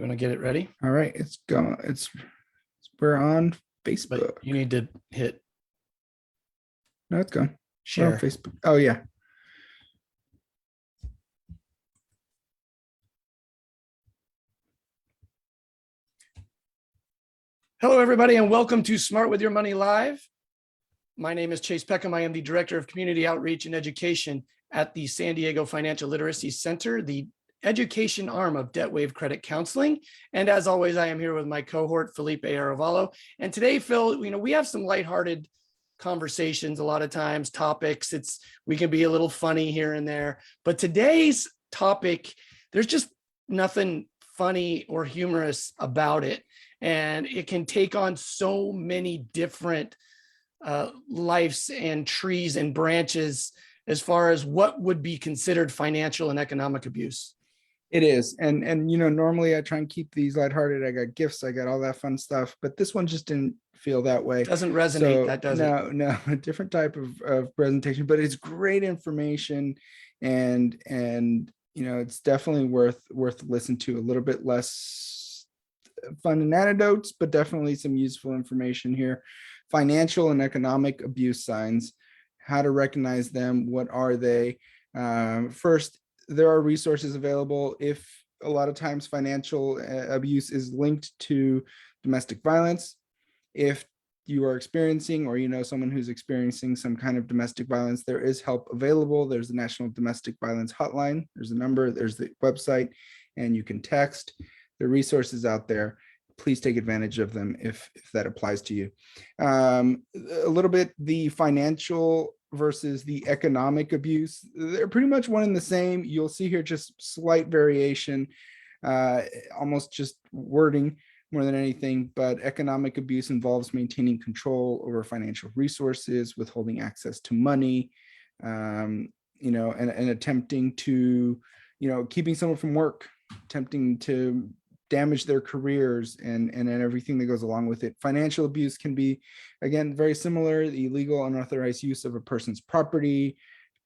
You want to get it ready? All right, it's going. We're on Facebook. But you need to hit No, it's gone. share. We're on Facebook. Oh yeah. Hello, everybody, and welcome to Smart with Your Money Live. My name is Chase Peckham. I am the Director of Community Outreach and Education at the San Diego Financial Literacy Center, the education arm of DebtWave Credit Counseling. And as always, I am here with my cohort, Felipe Aravallo. And today, Phil, we have some lighthearted conversations a lot of times, topics. We can be a little funny here and there. But today's topic, there's just nothing funny or humorous about it. And it can take on so many different lives and trees and branches as far as what would be considered financial and economic abuse. It is. And normally I try and keep these lighthearted. I got gifts, I got all that fun stuff, but this one just didn't feel that way. Doesn't resonate, that does it? No, a different type of presentation, but it's great information and it's definitely worth listening to. A little bit less fun and anecdotes, but definitely some useful information here. Financial and economic abuse signs, how to recognize them, what are they? First, there are resources available if a lot of times financial abuse is linked to domestic violence. If you are experiencing or someone who's experiencing some kind of domestic violence, there is help available. There's the National Domestic Violence Hotline. There's a number, there's the website, and you can text. There are resources out there. Please take advantage of them if that applies to you. A little bit, the financial versus the economic abuse, they're pretty much one and the same. You'll see here just slight variation, almost just wording more than anything, but economic abuse involves maintaining control over financial resources, withholding access to money, and attempting to, keeping someone from work, attempting to damage their careers and everything that goes along with it. Financial abuse can be, again, very similar, the illegal, unauthorized use of a person's property,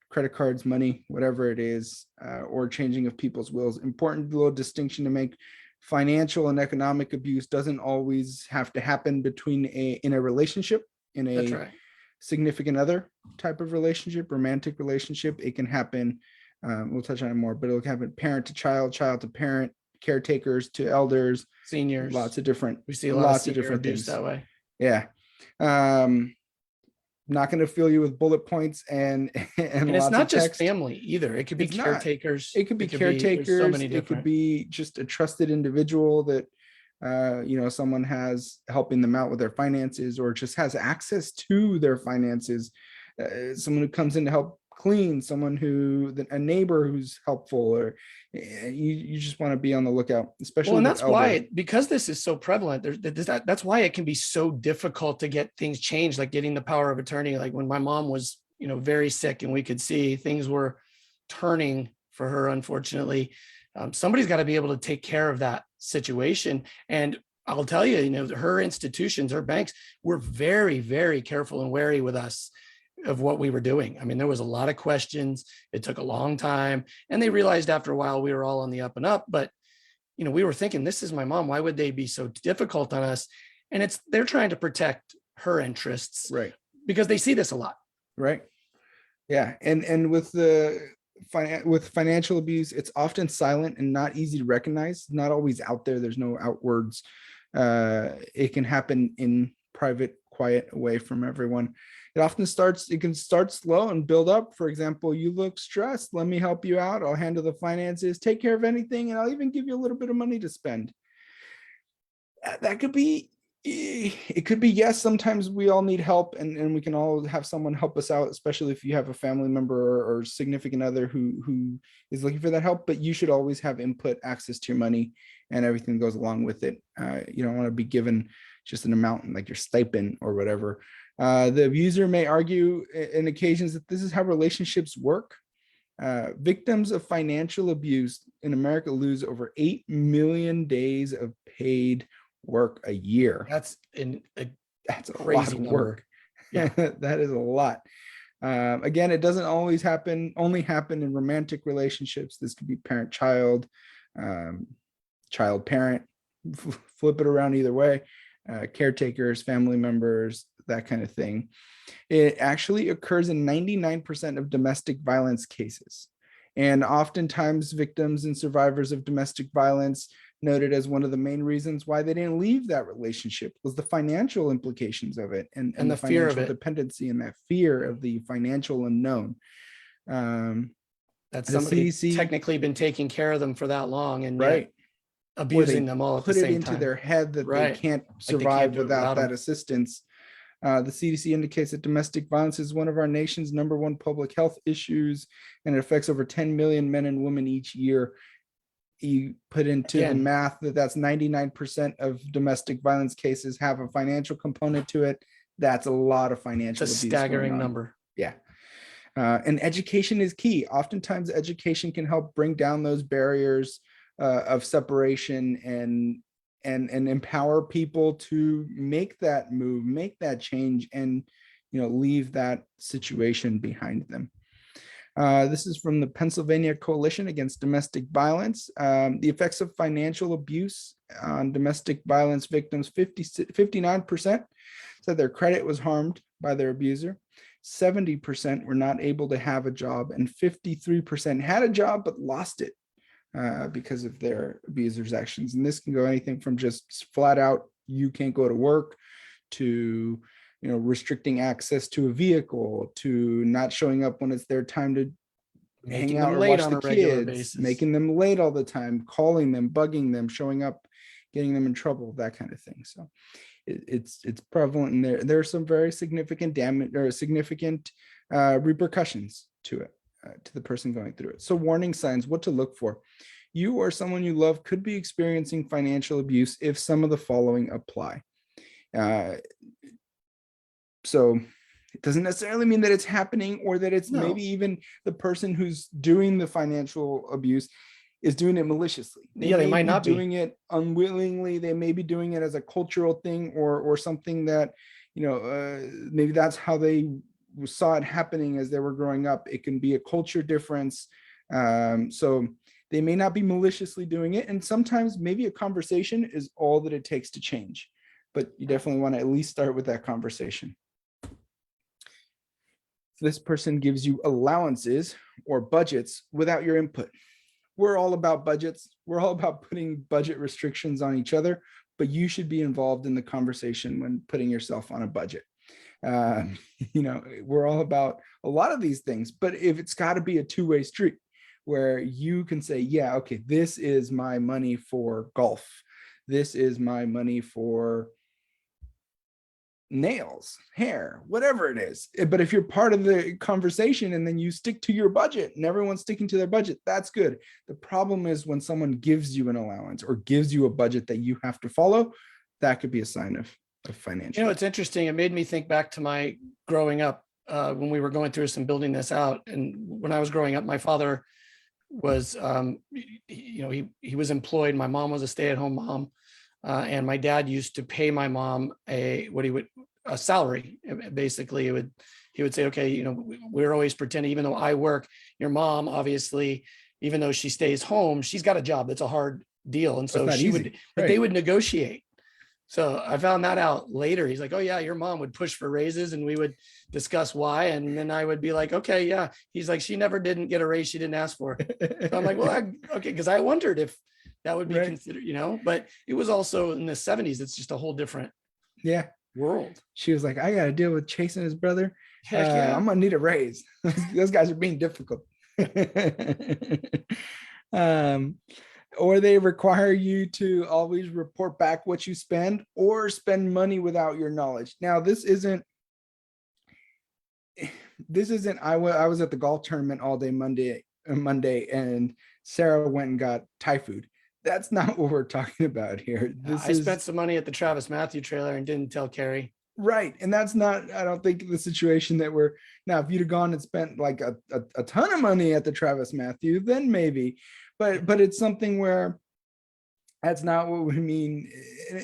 credit cards, money, whatever it is, or changing of people's wills. Important little distinction to make. Financial and economic abuse doesn't always have to happen in a relationship, in a That's right. significant other type of relationship, romantic relationship. It can happen, we'll touch on it more, but it'll happen parent to child, child to parent, caretakers to elders, Seniors. lots of different. We see lots of different abuse that way. Yeah. Not going to fill you with bullet points and it's not just family either. It could be caretakers. It could be caretakers. So many it could be just a trusted individual that someone has helping them out with their finances, or just has access to their finances. Someone who comes in to help clean, a neighbor who's helpful, or you just want to be on the lookout, especially. Well, and that's why, because this is so prevalent, that's why it can be so difficult to get things changed, like getting the power of attorney. Like when my mom was, very sick and we could see things were turning for her, unfortunately, somebody's got to be able to take care of that situation. And I'll tell you, her institutions, her banks were very, very careful and wary with us of what we were doing. I mean, there was a lot of questions. It took a long time, and they realized after a while we were all on the up and up. But we were thinking, this is my mom. Why would they be so difficult on us? And they're trying to protect her interests, right? Because they see this a lot, right? Yeah, and with financial abuse, it's often silent and not easy to recognize. Not always out there. There's no outwards. It can happen in private, quiet, away from everyone. It can start slow and build up. For example, you look stressed. Let me help you out. I'll handle the finances, take care of anything, and I'll even give you a little bit of money to spend. That could be, it could be, yes, sometimes we all need help, and we can all have someone help us out, especially if you have a family member or significant other who is looking for that help, but you should always have input, access to your money, and everything that goes along with it. You don't want to be given just an amount like your stipend or whatever. The abuser may argue in occasions that this is how relationships work. Victims of financial abuse in America lose over 8 million days of paid work a year. That's a crazy lot of work. Yeah. That is a lot. Again, it doesn't always only happen in romantic relationships. This could be parent-child, child parent, flip it around either way, caretakers, family members, that kind of thing. It actually occurs in 99% of domestic violence cases. And oftentimes victims and survivors of domestic violence noted as one of the main reasons why they didn't leave that relationship was the financial implications of it, and And the the fear of financial it. dependency and that fear of the financial unknown. That The somebody CDC, technically been taking care of them for that long and yet right, or abusing they them all at the put it same into time. their head that they Right. can't Like they can't survive do it without without that them. assistance. The CDC indicates that domestic violence is one of our nation's #1 public health issues, and it affects over 10 million men and women each year. You put into the Again, math that that's 99% of domestic violence cases have a financial component to it. That's a lot of it's financial a abuse going staggering on. number. Yeah. And education is key. Oftentimes education can help bring down those barriers of separation and empower people to make that move, make that change, and leave that situation behind them. This is from the Pennsylvania Coalition Against Domestic Violence. The effects of financial abuse on domestic violence victims, 59% said their credit was harmed by their abuser. 70% were not able to have a job, and 53% had a job but lost it because of their abuser's actions. And this can go anything from just flat out, you can't go to work, to restricting access to a vehicle, to not showing up when it's their time to hang out or watch the kids, making them late all the time, calling them, bugging them, showing up, getting them in trouble, that kind of thing. So it's prevalent in there. There are some very significant damage or significant repercussions to it, to the person going through it. So warning signs, what to look for. You or someone you love could be experiencing financial abuse if some of the following apply. So it doesn't necessarily mean that it's happening, or that it's maybe even the person who's doing the financial abuse is doing it maliciously. They might not be doing it unwillingly. They may be doing it as a cultural thing, or something that, maybe that's how they saw it happening as they were growing up. It can be a culture difference. So they may not be maliciously doing it. And sometimes maybe a conversation is all that it takes to change. But you definitely want to at least start with that conversation. This person gives you allowances or budgets without your input. We're all about budgets. We're all about putting budget restrictions on each other, but you should be involved in the conversation when putting yourself on a budget. We're all about a lot of these things, but if it's got to be a two-way street where you can say, yeah, okay, this is my money for golf. This is my money for nails, hair, whatever it is. But if you're part of the conversation and then you stick to your budget and everyone's sticking to their budget, that's good. The problem is when someone gives you an allowance or gives you a budget that you have to follow, that could be a sign of financial. It's interesting. It made me think back to my growing up when we were going through some building this out. And when I was growing up, my father was, he was employed. My mom was a stay-at-home mom. And my dad used to pay my mom a salary. Basically, he would say, okay, we're always pretending, even though I work, your mom, obviously, even though she stays home, she's got a job. That's a hard deal. And so they would negotiate. So I found that out later. He's like, oh yeah, your mom would push for raises and we would discuss why. And then I would be like, okay, yeah. He's like, she never didn't get a raise she didn't ask for. So I'm like, well, okay. Cause I wondered if that would be considered, but it was also in the 70s. It's just a whole different world. She was like, I got to deal with Chase and his brother. Heck yeah. I'm going to need a raise. Those guys are being difficult. Or they require you to always report back what you spend or spend money without your knowledge. Now, this isn't, I was at the golf tournament all day Monday, and Sarah went and got Thai food. That's not what we're talking about here. I spent some money at the Travis Matthew trailer and didn't tell Carrie. Right. And that's not, I don't think, the situation that we're now. If you'd have gone and spent like a ton of money at the Travis Matthew, then maybe, but it's something where that's not what we mean.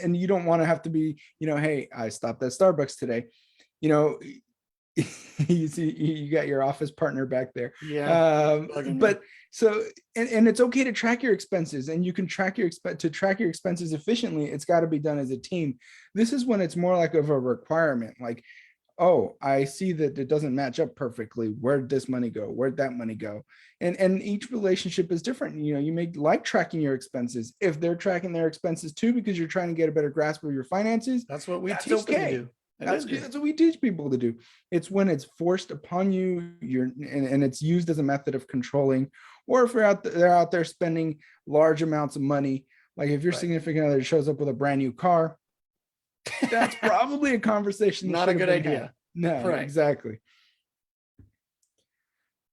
And you don't want to have to be, hey, I stopped at Starbucks today. You see, you got your office partner back there. Yeah. Bugging me. But so, and it's okay to track your expenses, and you can track to track your expenses efficiently. It's got to be done as a team. This is when it's more like of a requirement, like, oh, I see that it doesn't match up perfectly. Where'd this money go? Where'd that money go? And each relationship is different. You know, you may like tracking your expenses. If they're tracking their expenses too, because you're trying to get a better grasp of your finances, That's what we that's teach them to okay. do. That's what we teach people to do. It's when it's forced upon you, and it's used as a method of controlling, or if they're out there spending large amounts of money. Like if your Right. significant other shows up with a brand new car, that's probably a conversation. Not a good idea. Had. No, Right. exactly.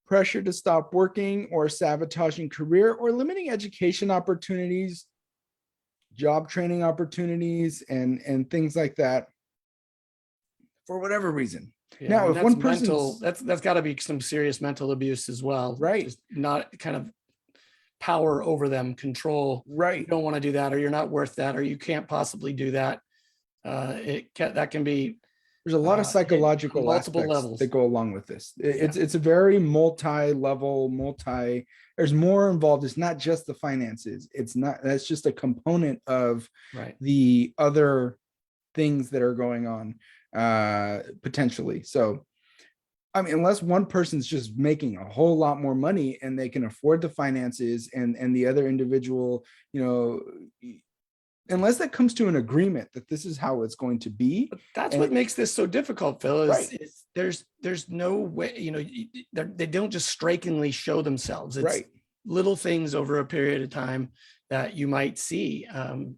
Pressure to stop working or sabotaging career or limiting education opportunities, job training opportunities, and things like that. For whatever reason. Yeah, now, if one person's mental, that's got to be some serious mental abuse as well. Right. Just not kind of power over them, control. Right. You don't want to do that, or you're not worth that, or you can't possibly do that. That can be. There's a lot of psychological multiple aspects levels that go along with this. It's a very multi-level, there's more involved. It's not just the finances. That's just a component of the other things that are going on potentially. So, I mean, unless one person's just making a whole lot more money and they can afford the finances, and the other individual, you know, unless that comes to an agreement that this is how it's going to be. But that's what makes this so difficult, Phil, is there's no way, you know, they don't just strikingly show themselves. It's little things over a period of time that you might see. And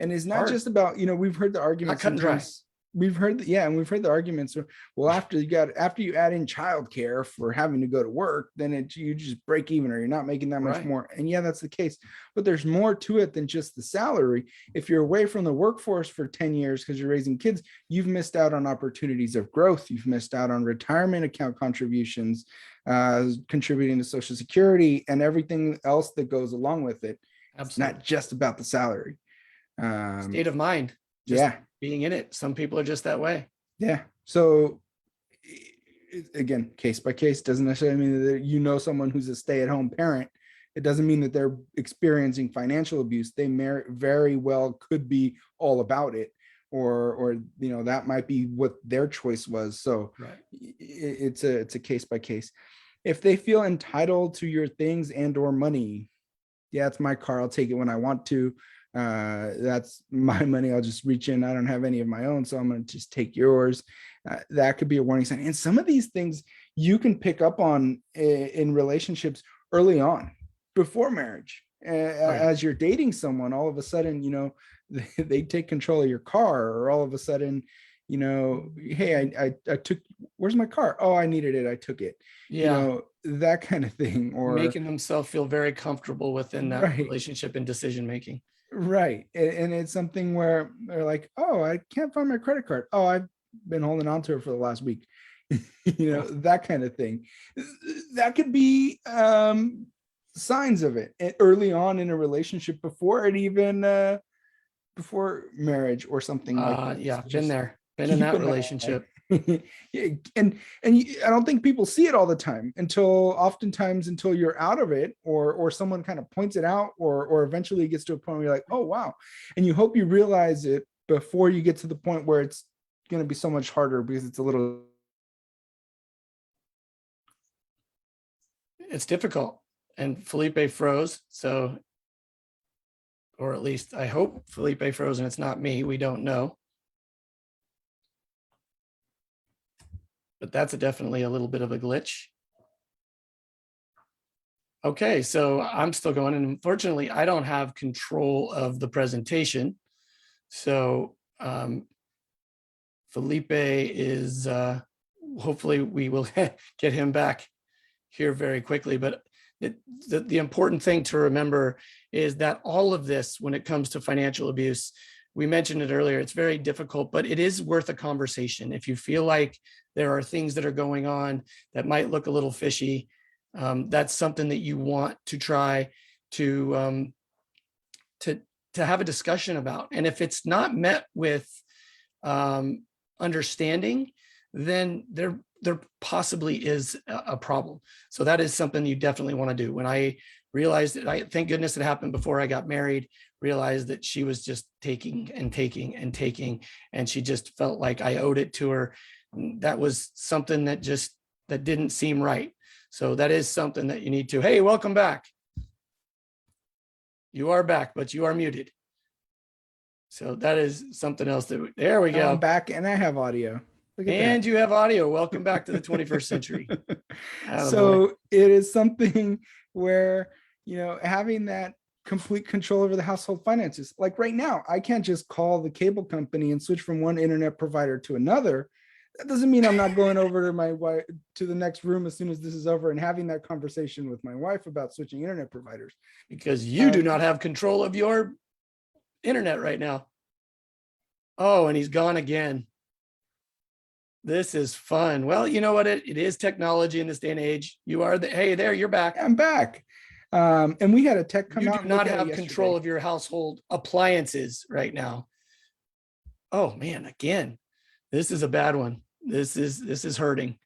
it's not just about, you know, we've heard the argument sometimes. We've heard the arguments. Well, after you add in childcare for having to go to work, then you just break even, or you're not making that much more. And yeah, that's the case. But there's more to it than just the salary. If you're away from the workforce for 10 years because you're raising kids, you've missed out on opportunities of growth. You've missed out on retirement account contributions, contributing to Social Security, and everything else that goes along with it. Absolutely. It's not just about the salary. State of mind. Being in it. Some people are just that way. Yeah. So again, case by case, doesn't necessarily mean that you know someone who's a stay-at-home parent. It doesn't mean that they're experiencing financial abuse. They very well could be all about it, or you know, that might be what their choice was. So it's a case by case. If they feel entitled to your things and or money, yeah, it's my car. I'll take it when I want to. That's my money. I'll just reach in. I don't have any of my own, so I'm going to just take yours. That could be a warning sign. And some of these things you can pick up on in relationships early on, before marriage. As you're dating someone, all of a sudden, you know, they take control of your car, or all of a sudden, you know, hey, I took, where's my car? Oh, I needed it. I took it. Yeah. You know, that kind of thing. Or making themselves feel very comfortable within that relationship and decision making. Right. And it's something where they're like, oh, I can't find my credit card. Oh, I've been holding on to it for the last week. You know, that kind of thing. That could be signs of it early on in a relationship, before it even before marriage or something like that. Yeah, so been in that relationship. and I don't think people see it all the time until you're out of it, or someone kind of points it out, or eventually it gets to a point where you're like, oh wow, and you hope you realize it before you get to the point where it's going to be so much harder, because it's difficult. And Felipe froze, so, or at least I hope Felipe froze and it's not me. We don't know. But that's definitely a little bit of a glitch. Okay, so I'm still going, and unfortunately, I don't have control of the presentation. So Felipe is, hopefully we will get him back here very quickly. But the important thing to remember is that all of this, when it comes to financial abuse, we mentioned it earlier, it's very difficult, but it is worth a conversation. If you feel like there are things that are going on that might look a little fishy, that's something that you want to try to have a discussion about. And if it's not met with understanding, then there possibly is a problem. So that is something you definitely want to do. When I realized that, thank goodness it happened before I got married, realized that she was just taking and taking and taking, and she just felt like I owed it to her. That was something that didn't seem right. So that is something that you need to, hey, welcome back. You are back, but you are muted. So that is something else there we go. I'm back and I have audio. Look at And that. you have audio. Welcome back to the 21st century. So it is something where, having that complete control over the household finances. Like right now, I can't just call the cable company and switch from one internet provider to another. That doesn't mean I'm not going over to my wife to the next room as soon as this is over and having that conversation with my wife about switching internet providers. Because you do not have control of your internet right now. Oh, and he's gone again. This is fun. Well, you know what? It is technology in this day and age. You are hey, there, you're back. I'm back. And we had a tech come out. You do not have control of your household appliances right now. Oh man, again, this is a bad one. This is hurting.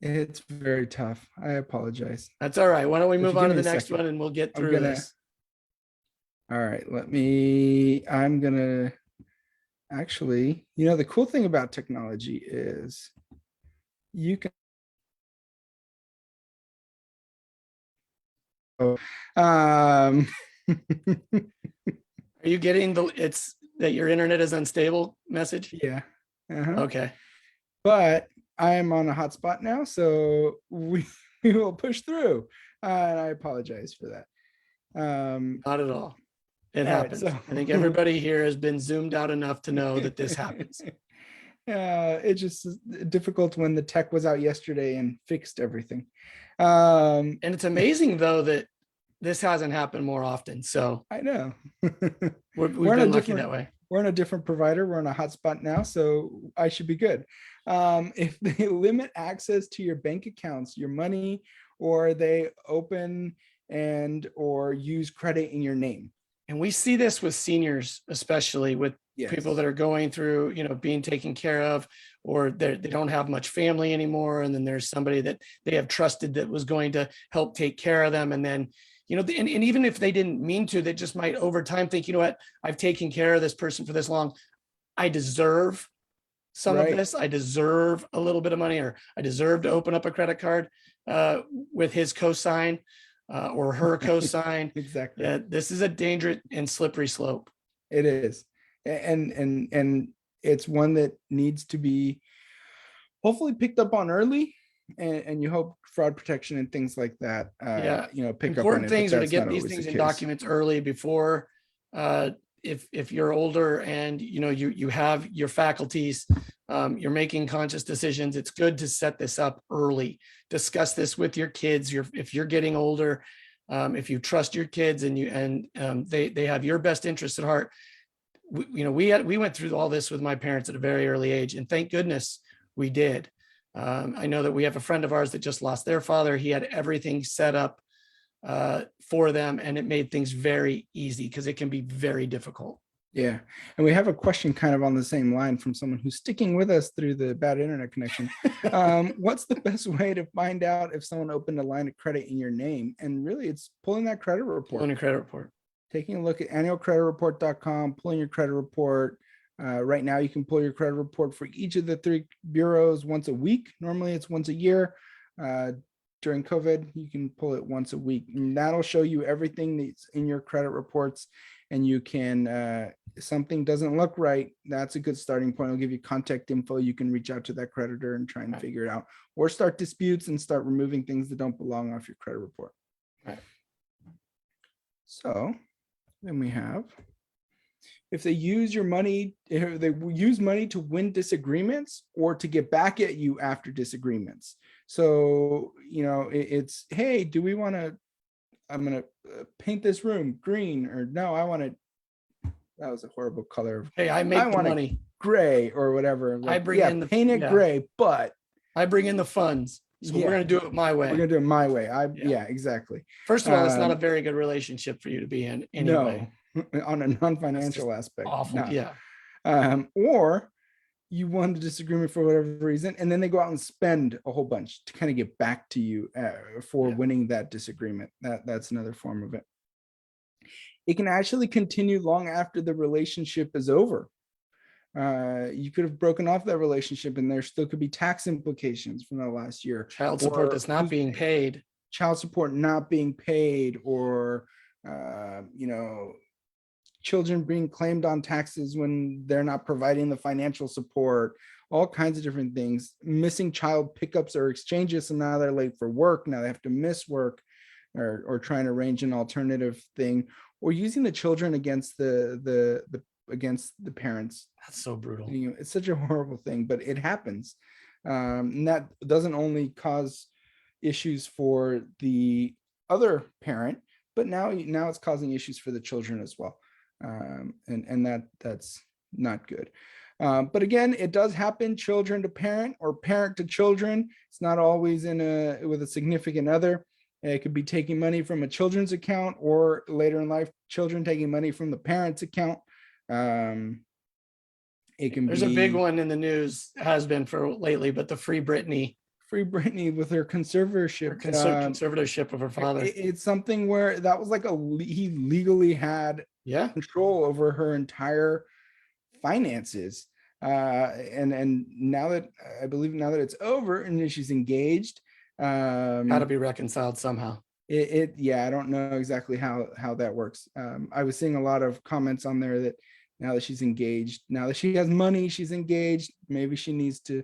It's very tough. I apologize. That's all right. Why don't we move on to the next one and we'll get through this. All right, I'm gonna actually, the cool thing about technology is you can Are you getting it's that your internet is unstable message? Yeah. Okay. But I am on a hotspot now, so we will push through. And I apologize for that. Not at all. It happens. Right, so I think everybody here has been zoomed out enough to know that this happens. It's just difficult when the tech was out yesterday and fixed everything. And it's amazing though that this hasn't happened more often. So I know we've been lucky that way. We're on a different provider. We're on a hotspot now, so I should be good. If they limit access to your bank accounts, your money, or they open or use credit in your name. And we see this with seniors, especially with people that are going through, being taken care of, or they don't have much family anymore. And then there's somebody that they have trusted that was going to help take care of them. And then, and even if they didn't mean to, they just might over time think, you know what, I've taken care of this person for this long. I deserve some of this. I deserve a little bit of money, or I deserve to open up a credit card with his cosign. Or her cosign. Exactly. This is a dangerous and slippery slope. It is, and it's one that needs to be hopefully picked up on early, and you hope fraud protection and things like that. Pick up on important things are to get these things in documents early before. If you're older and you have your faculties, you're making conscious decisions, it's good to set this up early. Discuss this with your kids. If you're getting older, if you trust your kids and they have your best interests at heart. We went through all this with my parents at a very early age, and thank goodness we did. I know that we have a friend of ours that just lost their father. He had everything set up for them, and it made things very easy, because it can be very difficult. Yeah. And we have a question kind of on the same line from someone who's sticking with us through the bad internet connection. What's the best way to find out if someone opened a line of credit in your name? And really, it's pulling that credit report. Pulling a credit report. Taking a look at annualcreditreport.com, pulling your credit report. Right now, you can pull your credit report for each of the 3 bureaus once a week. Normally, it's once a year. During COVID, you can pull it once a week, and that'll show you everything that's in your credit reports. And you can, if something doesn't look right, that's a good starting point. It'll give you contact info. You can reach out to that creditor and try and figure it out, or start disputes and start removing things that don't belong off your credit report. Right. So then we have, if they use your money, if they use money to win disagreements or to get back at you after disagreements. So, it's, hey, do we want to, I'm going to paint this room green, or no, I want to, that was a horrible color. Hey, I make the money. Gray or whatever. I bring in the paint it gray, but I bring in the funds. So we're going to do it my way. We're going to do it my way. Exactly. First of all, it's not a very good relationship for you to be in anyway. No, on a non-financial aspect. Awful. No. Yeah. Or you won the disagreement for whatever reason, and then they go out and spend a whole bunch to kind of get back to you for winning that disagreement. That's another form of it. It can actually continue long after the relationship is over. You could have broken off that relationship and there still could be tax implications from the last year. Child support that's not being paid. Child support not being paid, or children being claimed on taxes when they're not providing the financial support, all kinds of different things. Missing child pickups or exchanges, so now they're late for work, now they have to miss work, or trying to arrange an alternative thing, or using the children against the parents. That's so brutal. It's such a horrible thing, but it happens. And that doesn't only cause issues for the other parent, but now it's causing issues for the children as well. And that's not good. But again, it does happen, children to parent or parent to children. It's not always with a significant other. It could be taking money from a children's account, or later in life, children taking money from the parent's account. There's a big one in the news, has been for lately, but the Free Britney with her conservatorship, conservatorship of her father. It's something where that was like he legally had control over her entire finances. And now that I believe it's over and she's engaged, got to be reconciled somehow. I don't know exactly how that works. I was seeing a lot of comments on there that now that she's engaged, now that she has money, she's engaged, maybe she needs to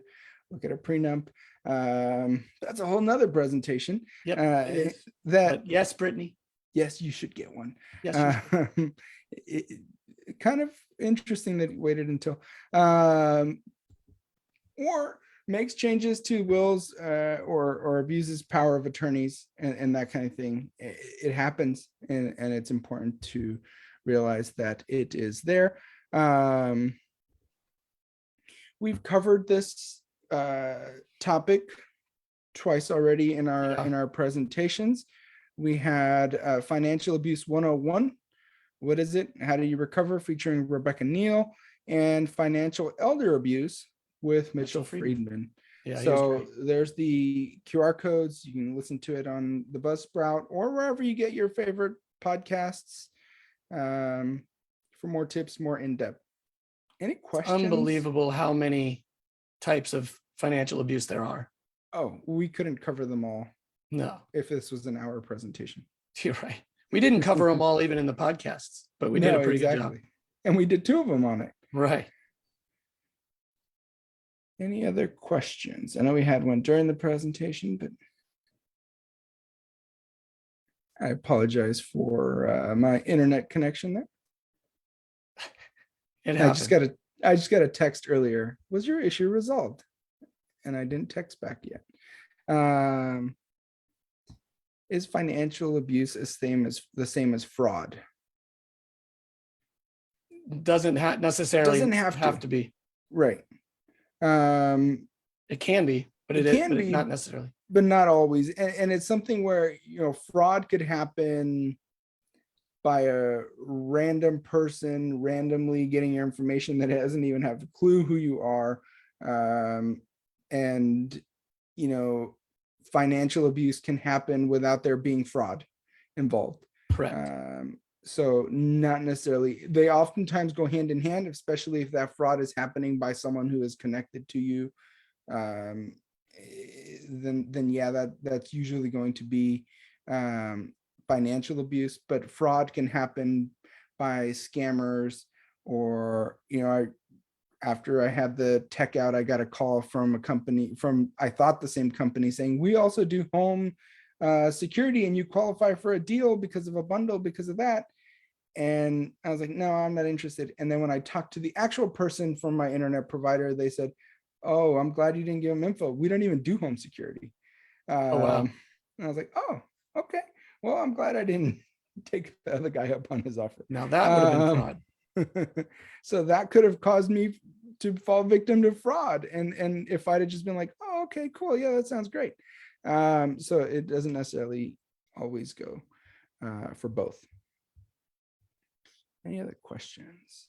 look at a prenup. That's a whole nother presentation. But yes, Brittany. Yes, you should get one. Yes, kind of interesting that he waited until, or makes changes to wills, or abuses power of attorneys and that kind of thing. It happens, and it's important to realize that it is there. We've covered this topic twice already in our presentations. We had Financial Abuse 101. What is it? How do you recover? Featuring Rebecca Neale, and Financial Elder Abuse with Mitchell Friedman. So there's the QR codes. You can listen to it on the Buzzsprout or wherever you get your favorite podcasts, for more tips, more in-depth. Any questions? It's unbelievable how many types of financial abuse there are. Oh, we couldn't cover them all. No. If this was an hour presentation. You're right. We didn't cover them all even in the podcasts, but we did a pretty good job. And we did 2 of them on it. Right. Any other questions? I know we had one during the presentation, but I apologize for my internet connection there. I just got a text earlier. Was your issue resolved? And I didn't text back yet. Is financial abuse the same as fraud? Doesn't necessarily have to be. Right. It can be, but it can be, not necessarily. But not always. And it's something where, fraud could happen by a random person randomly getting your information that doesn't even have a clue who you are. And financial abuse can happen without there being fraud involved. Correct. So not necessarily. They oftentimes go hand in hand, especially if that fraud is happening by someone who is connected to you. Then that's usually going to be financial abuse. But fraud can happen by scammers, or after I had the tech out, I got a call from a company I thought the same company, saying, we also do home security and you qualify for a deal because of a bundle because of that. And I was like, no, I'm not interested. And then when I talked to the actual person from my internet provider, they said, oh, I'm glad you didn't give them info. We don't even do home security. Oh, wow. And I was like, oh, okay. Well, I'm glad I didn't take the other guy up on his offer. Now that would have been fraud. So that could have caused me to fall victim to fraud. And if I'd have just been like, oh, okay, cool. Yeah, that sounds great. So it doesn't necessarily always go for both. Any other questions?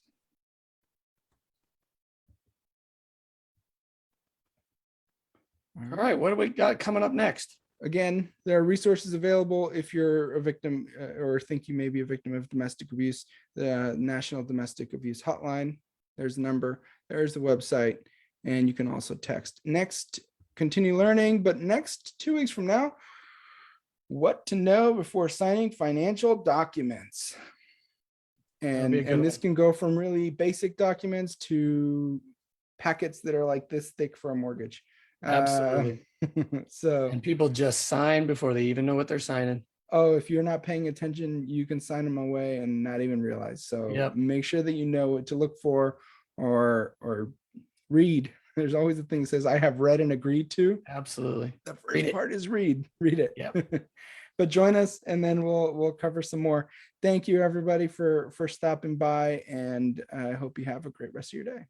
All right, what do we got coming up next? Again, there are resources available if you're a victim or think you may be a victim of domestic abuse. The National Domestic Abuse Hotline, there's the number, there's the website, and you can also text. Next, continue learning, but next 2 weeks from now, what to know before signing financial documents. And this can go from really basic documents to packets that are like this thick for a mortgage. Absolutely. And people just sign before they even know what they're signing. Oh, if you're not paying attention, you can sign them away and not even realize. So make sure that you know what to look for or read. There's always a thing that says, I have read and agreed to. Absolutely. The first part is read it. Yeah. But join us and then we'll cover some more. Thank you everybody for stopping by, and I hope you have a great rest of your day.